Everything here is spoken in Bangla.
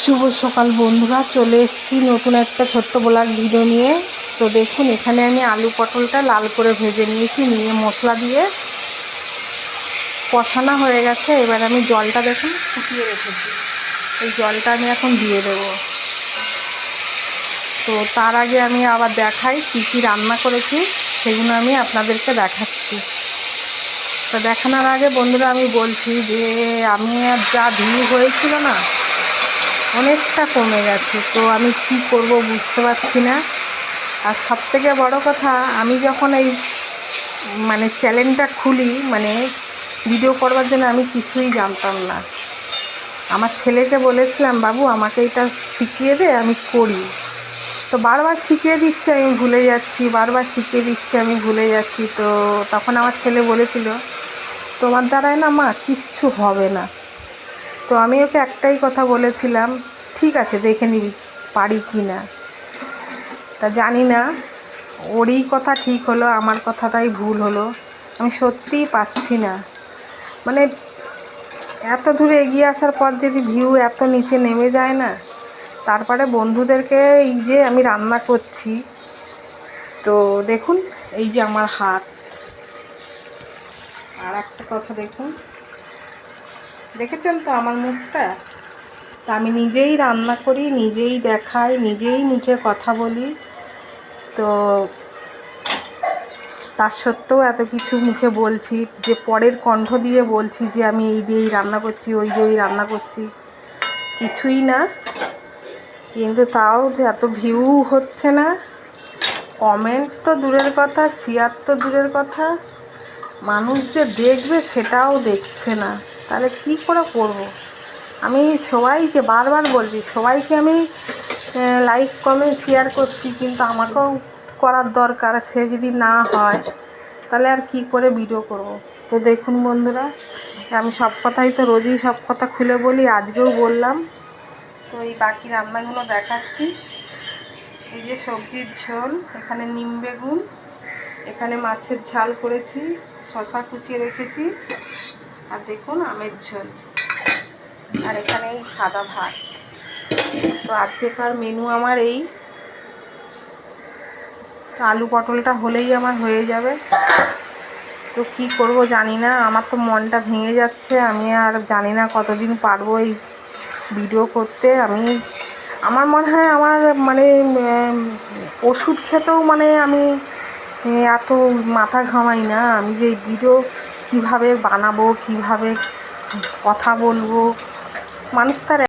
শুভ সকাল বন্ধুরা, চলে এসেছি নতুন একটা ছোট্ট ব্লগ ভিডিও নিয়ে। তো দেখুন, এখানে আমি আলু পটলটা লাল করে ভেজে নিয়েছি, নিয়ে মশলা দিয়ে কষানো হয়ে গেছে। এবার আমি জলটা দেখুন ফুটিয়ে রেখেছি, এই জলটা আমি এখন দিয়ে দেব। তো তার আগে আমি আবার দেখাই কী কী রান্না করেছি, সেগুলো আমি আপনাদেরকে দেখাচ্ছি। তো দেখানোর আগে বন্ধুরা আমি বলছি যে আমি আর যা ভিউ হয়েছিল না, অনেকটা কমে গেছে। তো আমি কি করব বুঝতে পারছি না। আর সবথেকে বড় কথা, আমি যখন এই চ্যানেলটা খুলি, ভিডিও করবার জন্য, আমি কিছুই জানতাম না। আমার ছেলেকে বলেছিলাম, বাবু আমাকে এটা শিখিয়ে দে, আমি করি। তো বারবার শিখিয়ে দিচ্ছে, আমি ভুলে যাচ্ছি, বারবার শিখিয়ে দিচ্ছে, আমি ভুলে যাচ্ছি। তো তখন আমার ছেলে বলেছিল, তোমার দ্বারাই না মা কিচ্ছু হবে না। তো আমি ওকে একটাই কথা বলেছিলাম, ঠিক আছে দেখে নিবি পারি কি না। তা জানি না ওরই কথা ঠিক হলো, আমার কথাটাই ভুল হলো। আমি সত্যিই পাচ্ছি না, এত দূরে এগিয়ে আসার পর যদি ভিউ এত নিচে নেমে যায় না। তারপরে বন্ধুদেরকে এই যে আমি রান্না করছি, তো দেখুন এই যে আমার হাত। আর একটা কথা দেখুন, দেখেছেন তো আমার মুখটা। তা আমি নিজেই রান্না করি, নিজেই দেখাই, নিজেই মুখে কথা বলি। তো তার সত্ত্বেও এত কিছু মুখে বলছি, যে পরের কণ্ঠ দিয়ে বলছি যে আমি এই দিয়েই রান্না করছি, ওই দিয়েই রান্না করছি, কিছুই না। কিন্তু তাও এত ভিউ হচ্ছে না, কমেন্ট তো দূরের কথা, শেয়ার তো দূরের কথা, মানুষ যে দেখবে সেটাও দেখছে না। তাহলে কি করে করব? আমি সবাইকে বারবার বলছি, সবাইকে আমি লাইক কমেন্ট শেয়ার করছি, কিন্তু আমাকেও করার দরকার। সে যদি না হয় তাহলে আর কি করে ভিডিও করব? তো দেখুন বন্ধুরা, আমি সব কথাই তো রোজই সব কথা খুলে বলি, আজকেও বললাম। তো এই বাকি রান্নাগুলো দেখাচ্ছি। এই যে সবজির ঝোল, এখানে নিম বেগুন, এখানে মাছের ঝাল করেছি, শসা কুচিয়ে রেখেছি, আর দেখুন আমের ঝোল, আর এখানে এই সাদা ভাত। তো আজকেকার মেনু আমার এই। আলু পটলটা হলেই আমার হয়ে যাবে। তো কি করব জানি না, আমার তো মনটা ভেঙে যাচ্ছে। আমি আর জানি না কতদিন পারবো এই ভিডিও করতে। আমার মনে হয় আমার ওষুধ খেতেও আমি এত মাথা ঘামাই না। আমি যে ভিডিও কিভাবে বানাবো, কিভাবে কথা বলবো, মানুষ তার